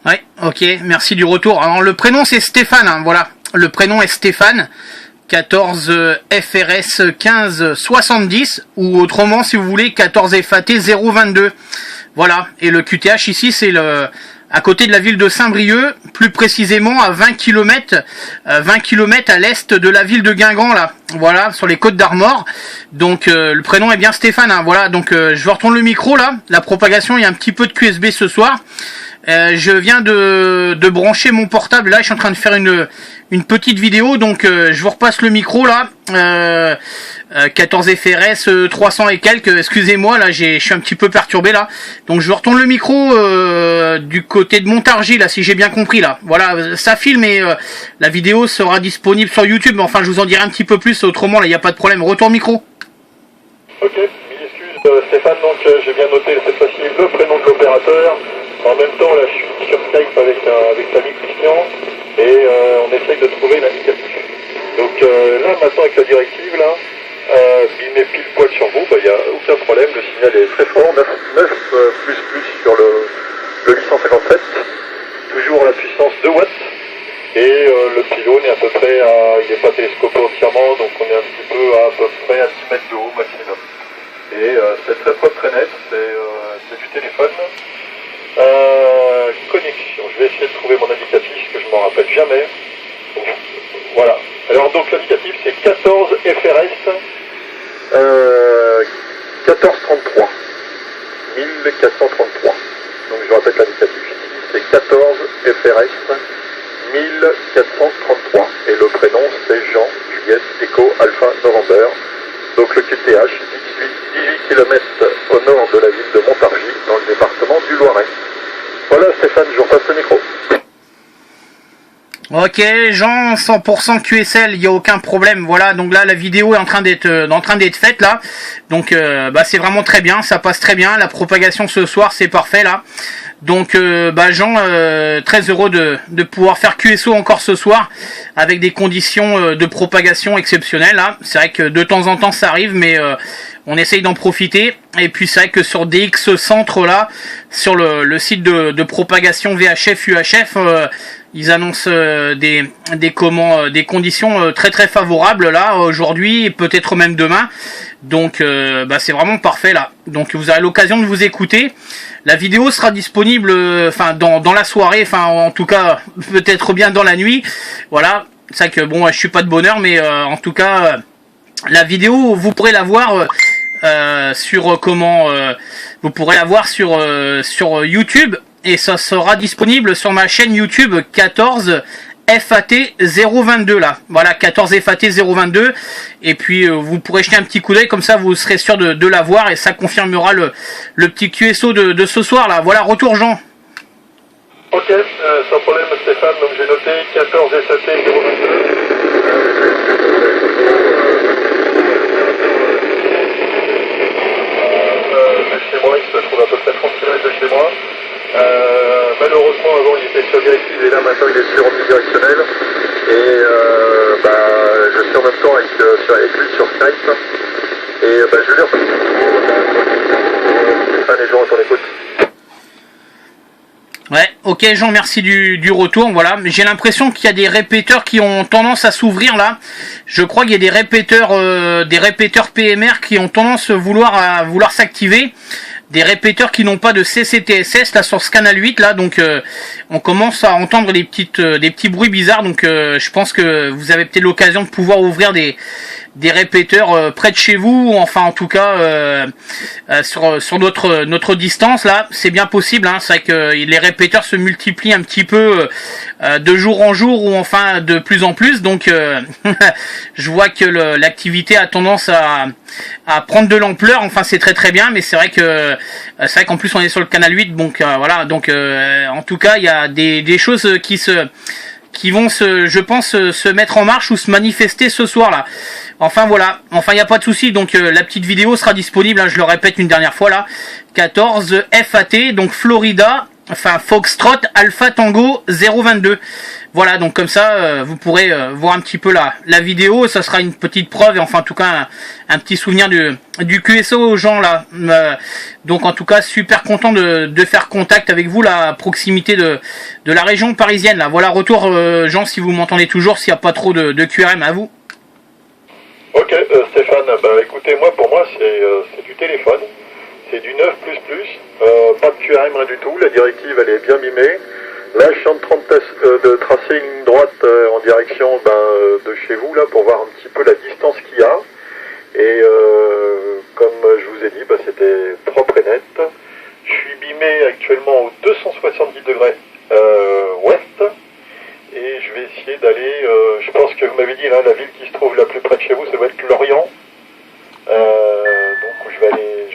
Ouais, ok, merci du retour. Alors le prénom c'est Stéphane, hein, voilà. Le prénom est Stéphane, 14 FRS 15 70, ou autrement si vous voulez 14 FAT 022. Voilà, et le QTH ici c'est le à côté de la ville de Saint-Brieuc, plus précisément à 20 km à l'est de la ville de Guingamp là. Voilà, sur les côtes d'Armor. Donc le prénom est bien Stéphane, hein, voilà. Donc je retourne le micro là. La propagation, il y a un petit peu de QSB ce soir. Je viens de brancher mon portable. Là, je suis en train de faire une petite vidéo. Donc, je vous repasse le micro là. 14 FRS 300 et quelques. Excusez-moi, là, je suis un petit peu perturbé là. Donc, je retourne le micro du côté de Montargis là, si j'ai bien compris là. Voilà, ça filme et la vidéo sera disponible sur YouTube. Enfin, je vous en dirai un petit peu plus. Autrement, là, il n'y a pas de problème. Retour micro. Ok, mille excuses Stéphane. Donc, j'ai bien noté cette fois-ci le prénom de l'opérateur. En même temps, là, je suis sur Skype avec Samy Christian et on essaye de trouver l'indicatif. Donc là, maintenant, avec la directive, là, il met pile poil sur vous, il n'y a aucun problème, le signal est très fort, 9 sur le 857, toujours à la puissance 2 watts, et le pylône est à peu près, il n'est pas télescopé entièrement, donc on est un petit peu à peu près à 10 mètres de haut maximum. Et c'est très propre, très net, c'est du téléphone. Connexion, je vais essayer de trouver mon indicatif, parce que je m'en rappelle jamais. Voilà. Alors donc l'indicatif c'est 14 FRS 1433. 1433. Donc je répète l'indicatif ici, c'est 14 FRS 1433. Et le prénom c'est Jean, Juliette, Echo, Alpha, November. Donc le QTH, 18 km au nord de la ville de Montargis, dans le département du Loiret. Voilà Stéphane, je vous repasse le micro. Ok, Jean, 100% QSL, il n'y a aucun problème. Voilà, donc là la vidéo est en train d'être faite là. Donc c'est vraiment très bien, ça passe très bien. La propagation ce soir, c'est parfait là. Donc Jean, très heureux de pouvoir faire QSO encore ce soir avec des conditions de propagation exceptionnelles là. C'est vrai que de temps en temps ça arrive, mais on essaye d'en profiter. Et puis c'est vrai que sur DX Centre là, sur le site de propagation VHF UHF, ils annoncent des conditions très très favorables là aujourd'hui et peut-être même demain. Donc c'est vraiment parfait là. Donc vous aurez l'occasion de vous écouter. La vidéo sera disponible dans la soirée, en tout cas peut-être bien dans la nuit. Voilà, c'est vrai que bon, je suis pas de bonne heure, mais en tout cas la vidéo vous pourrez la voir sur YouTube, et ça sera disponible sur ma chaîne YouTube 14 FAT 022 là. Voilà, 14 FAT 022, et puis vous pourrez jeter un petit coup d'œil, comme ça vous serez sûr de la voir, et ça confirmera le petit QSO de ce soir là. Voilà, retour Jean. Ok, sans problème Stéphane, donc j'ai noté 14 FAT 022. Chez moi, il se trouve à peu près 30 km de chez moi. Malheureusement, avant il était sur directive et là maintenant il est sur omnidirectionnel. Et je suis en même temps avec lui sur Skype. Et je vais lui refaire. Les gens, on écoute. Ouais, ok Jean, merci du retour. Voilà, j'ai l'impression qu'il y a des répéteurs qui ont tendance à s'ouvrir là. Je crois qu'il y a des répéteurs PMR qui ont tendance à vouloir s'activer. Des répéteurs qui n'ont pas de CCTSS là sur ce canal 8 là, donc on commence à entendre des petits bruits bizarres. Donc je pense que vous avez peut-être l'occasion de pouvoir ouvrir des répéteurs près de chez vous, ou enfin en tout cas sur notre distance là, c'est bien possible, hein. C'est vrai que les répéteurs se multiplient un petit peu de jour en jour, ou enfin de plus en plus. Donc je vois que l'activité a tendance à prendre de l'ampleur. Enfin c'est très très bien, mais c'est vrai qu'en plus on est sur le canal 8, donc voilà. Donc en tout cas il y a des choses qui vont je pense se mettre en marche ou se manifester ce soir là. Enfin voilà, il n'y a pas de souci. Donc la petite vidéo sera disponible, hein, je le répète une dernière fois là. 14 FAT, donc Florida enfin Foxtrot Alpha Tango 022. Voilà, donc comme ça, vous pourrez voir un petit peu la vidéo. Ça sera une petite preuve, et enfin en tout cas un petit souvenir du QSO aux gens là. Donc en tout cas, super content de faire contact avec vous, la à proximité de la région parisienne. Là, voilà, retour Jean, si vous m'entendez toujours, s'il n'y a pas trop de QRM à vous. Ok, Stéphane, bah écoutez, pour moi c'est du téléphone, c'est du 9++, pas de QRM, rien du tout, la directive elle est bien mimée. Là je suis en train de tracer une ligne droite en direction de chez vous là pour voir un petit peu la distance qu'il y a. Et comme je vous ai dit, c'était propre et net. Je suis bimé actuellement au 270 degrés ouest. Et je vais essayer d'aller, je pense que vous m'avez dit, là, la ville qui se trouve la plus près de chez vous, ça doit être Lorient. Donc je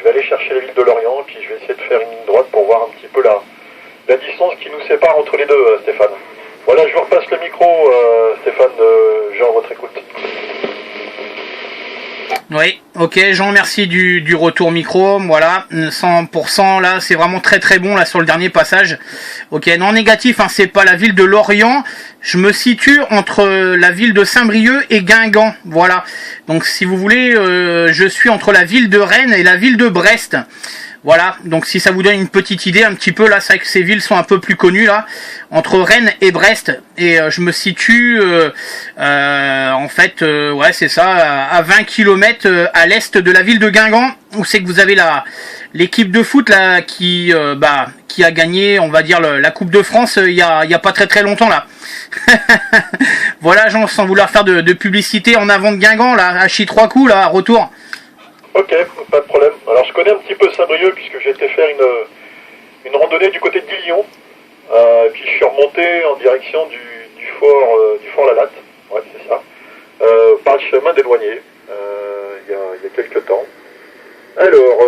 vais aller chercher la ville de Lorient, et puis je vais essayer de faire une ligne droite pour voir un petit peu la distance qui nous sépare entre les deux, Stéphane. Voilà, je vous repasse le micro, Stéphane, Jean, votre écoute. Oui, ok, Jean, merci du retour micro, voilà, 100%, là, c'est vraiment très très bon, là, sur le dernier passage. Ok, non négatif, hein, c'est pas la ville de Lorient, je me situe entre la ville de Saint-Brieuc et Guingamp, voilà. Donc, si vous voulez, je suis entre la ville de Rennes et la ville de Brest. Voilà, donc si ça vous donne une petite idée un petit peu, là, c'est vrai que ces villes sont un peu plus connues, là, entre Rennes et Brest, et je me situe, en fait, ouais, c'est ça, à 20 km à l'est de la ville de Guingamp, où c'est que vous avez l'équipe de foot, là, qui a gagné, on va dire, la Coupe de France, il y a pas très très longtemps, là. Voilà, Jean, sans vouloir faire de publicité en avant de Guingamp, là, à Chi 3 coups, là, retour. Ok, pas de problème. Alors je connais un petit peu Saint-Brieuc puisque j'ai été faire une randonnée du côté de Guillon. Puis je suis remonté en direction du fort La Latte. Ouais, c'est ça. Par le chemin des douaniers, il y a quelques temps. Alors,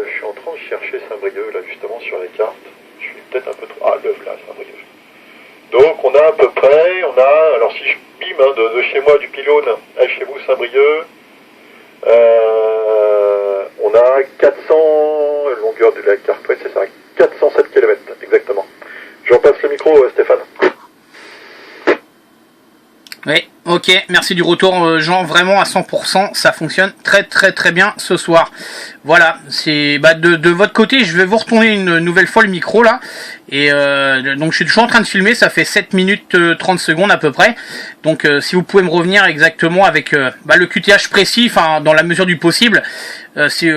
je suis en train de chercher Saint-Brieuc là justement sur les cartes. Je suis peut-être un peu trop... Ah, le voilà, Saint-Brieuc. Donc on a à peu près, alors si je bime de chez moi du pylône à chez vous Saint-Brieuc, on a 400, longueur de la carte, ouais, c'est ça, 407 km, exactement. Je repasse le micro, Stéphane. Oui, ok, merci du retour Jean, vraiment à 100%, ça fonctionne très très très bien ce soir. Voilà, c'est de votre côté, je vais vous retourner une nouvelle fois le micro là, et donc je suis toujours en train de filmer, ça fait 7 minutes 30 secondes à peu près, donc si vous pouvez me revenir exactement avec le QTH précis, enfin dans la mesure du possible, c'est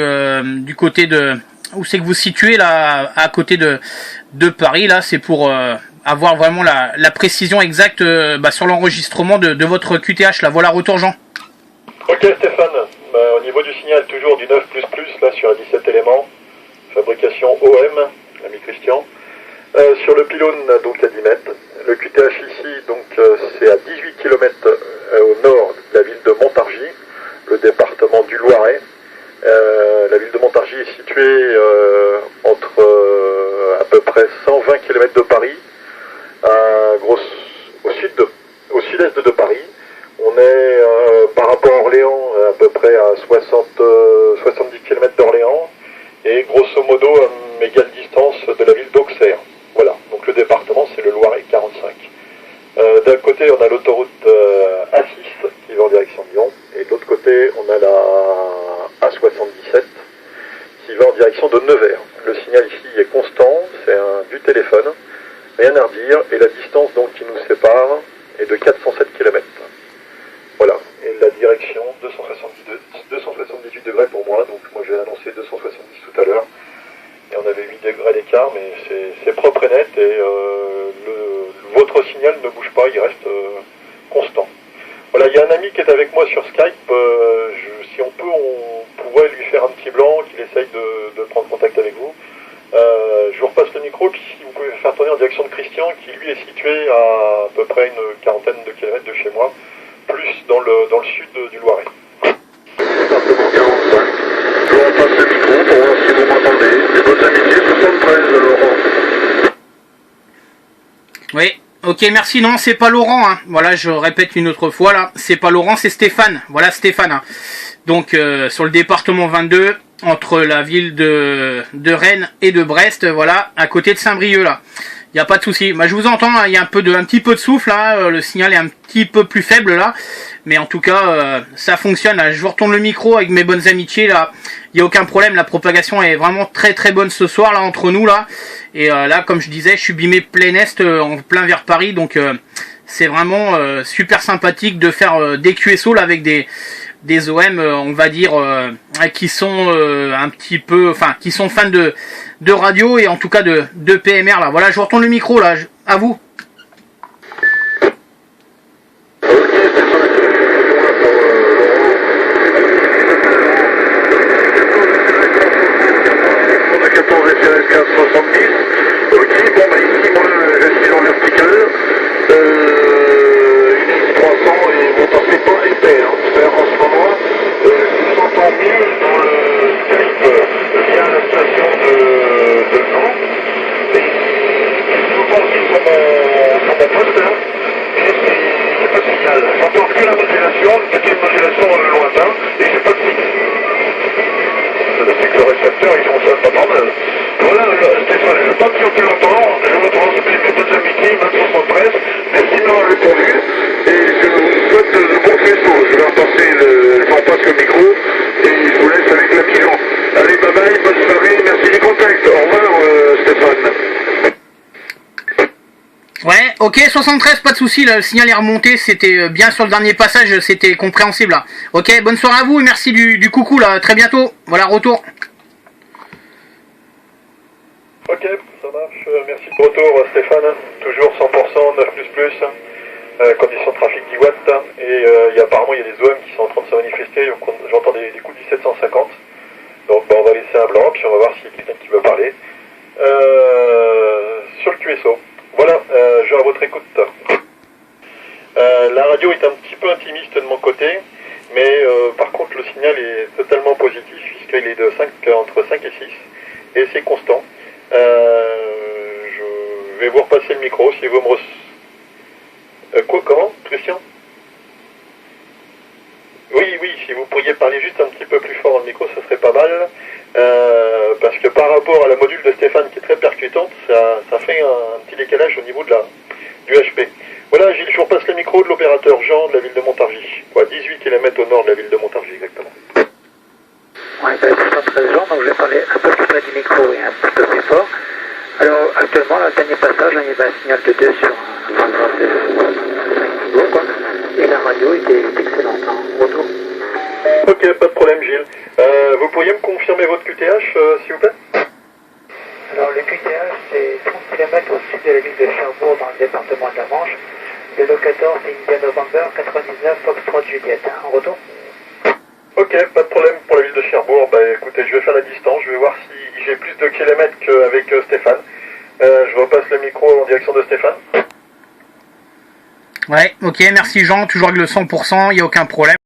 du côté de, où c'est que vous situez là, à côté de Paris là, c'est pour... avoir vraiment la précision exacte sur l'enregistrement de votre QTH. Là, voilà, retour Jean. Ok Stéphane, au niveau du signal, toujours du 9++, là sur la 17 éléments, fabrication OM, l'ami Christian. Sur le pylône, donc à 10 mètres. Le QTH ici, donc c'est à 18 km au nord de la ville de Montargis, le département du Loiret. La ville de Montargis est située entre à peu près 120 km de Paris. Au sud-est de Paris. On est par rapport à Orléans à peu près à 70 km d'Orléans et grosso modo à égale distance de la ville d'Auxerre. Voilà, donc le département c'est le Loiret 45. D'un côté on a l'autoroute A6 qui va en direction de Lyon et de l'autre côté on a la A77 qui va en direction de Nevers. Le signal ici est constant, c'est du téléphone. Rien à redire, et la distance donc qui nous sépare est de 407 km. Voilà, et la direction 278 degrés pour moi, donc moi j'ai annoncé 270 tout à l'heure, et on avait 8 degrés d'écart, mais c'est propre et net, et votre signal ne bouge pas, il reste constant. Voilà, il y a un ami qui est avec moi sur Skype, si on peut, on pourrait lui faire un petit blanc, qu'il essaye de prendre contact avec vous. Je vous repasse le micro, puis si vous pouvez faire tourner en direction de Christian, qui lui est situé à peu près une quarantaine de kilomètres de chez moi, plus dans le sud du Loiret. Département 45. Je vous repasse le micro pour voir si vous m'entendez. C'est votre amitié 73, Laurent. Oui, ok, merci. Non, c'est pas Laurent, hein. Voilà, je répète une autre fois là, c'est pas Laurent, c'est Stéphane. Voilà, Stéphane. Hein. Donc sur le département 22. entre la ville de Rennes et de Brest, voilà, à côté de Saint-Brieuc là. Il n'y a pas de souci. Bah, je vous entends, il y a un petit peu de souffle là, le signal est un petit peu plus faible là, mais en tout cas ça fonctionne. Là. Je vous retourne le micro avec mes bonnes amitiés là. Il n'y a aucun problème, la propagation est vraiment très très bonne ce soir là entre nous là. Et là, comme je disais, je suis bimé plein est en plein vers Paris, donc c'est vraiment super sympathique de faire des QSO là avec des OM, on va dire, qui sont un petit peu, enfin, qui sont fans de radio et en tout cas de PMR là. Voilà, je vous retourne le micro là, à vous. Ouais, ok, 73, pas de souci, le signal est remonté, c'était bien sur le dernier passage, c'était compréhensible là. Ok, bonne soirée à vous et merci du coucou là, très bientôt, voilà, retour. Ok, ça marche, merci de retour Stéphane, toujours 100%, 9++, conditions de trafic 10 watts, et apparemment il y a des OM qui sont en train de se manifester, donc j'entends des coups de 1750, donc on va laisser un blanc, puis on va voir s'il y a quelqu'un qui veut parler. Sur le QSO. Voilà, je suis à votre écoute. La radio est un petit peu intimiste de mon côté, mais par contre le signal est totalement positif puisqu'il est de entre 5 et 6 et c'est constant. Je vais vous repasser le micro si vous me comment, Christian? Oui, si vous pourriez parler juste un petit peu plus fort dans le micro, ce serait pas mal. Parce que par rapport à la module de Stéphane qui est très percutante, ça fait un petit décalage au niveau du HP. Voilà, Gilles, je vous repasse le micro de l'opérateur Jean de la ville de Montargis. 18 km au nord de la ville de Montargis, exactement. Ouais, c'est 73 Jean, donc je vais parler un peu plus près du micro et un petit peu plus fort. Alors, actuellement, le dernier passage, il y avait un signal de 2 sur quoi. Et la radio était excellente, hein, retour. Ok, pas de problème, Gilles. Vous pourriez me confirmer votre QTH, s'il vous plaît? Alors, le QTH, c'est 30 km au sud de la ville de Cherbourg, dans le département de la Manche. Le locator, c'est India November 99 Foxtrot Juliette. En retour? Ok, pas de problème pour la ville de Cherbourg. Bah écoutez, je vais faire la distance, je vais voir si j'ai plus de kilomètres qu'avec Stéphane. Je repasse le micro en direction de Stéphane. Ouais, ok, merci Jean, toujours avec le 100%, il n'y a aucun problème.